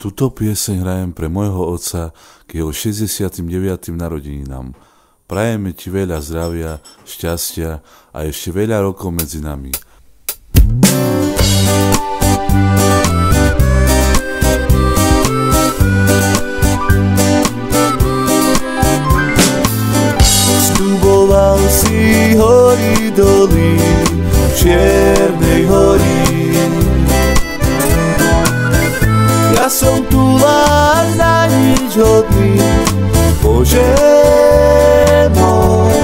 Tuto pieseň hrajem pre môjho otca k jeho 69. narodeninám. Prajeme ti veľa zdravia, šťastia a ešte veľa rokov medzi nami. Sľuboval si hory doly Čiernej hory. Ja som tu len na nič hodný, Bože môj.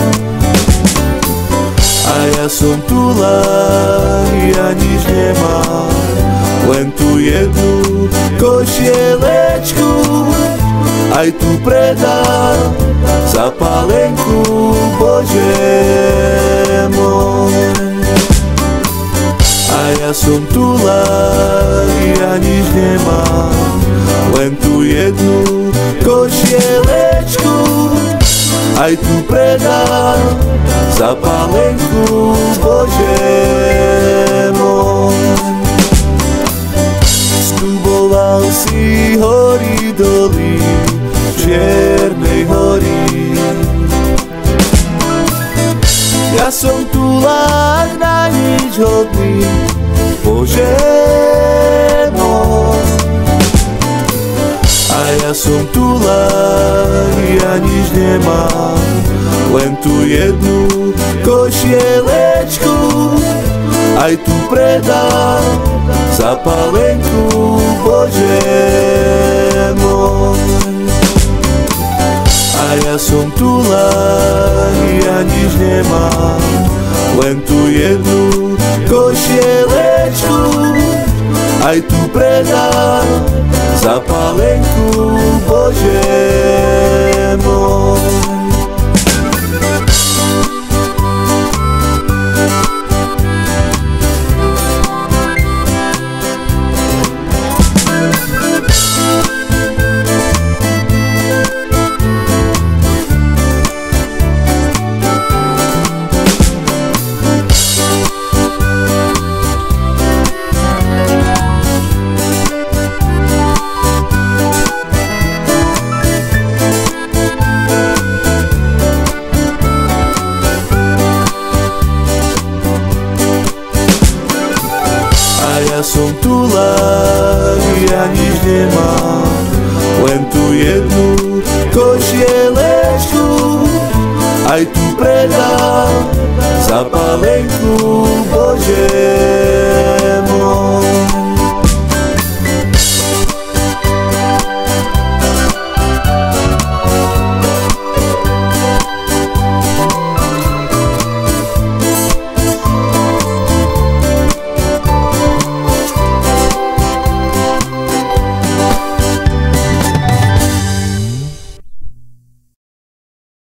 A ja som tu len, ja nič nemám, len tu jednu košielečku, aj tu predám zapálenku, Bože môj. A ja som tu len, ja nič nemám, len tu jednu košielečku, aj tu predám zapálenku, Bože môj. Sľuboval si hory doly Čiernej hory. Ja som tu len na nič hodný, Bože môj. A ja som tu len, ja nič nemám, len tu jednu košielečku, aj tu predám zapálenku, Bože môj. A ja som tu len, ja nič nemám, len tu jednu košielečku, aj tu predám zapálenku, Bože môj. Ja som tu len, ja nič nemám, len tu jednu košielečku, aj tu predám zapálenku, Bože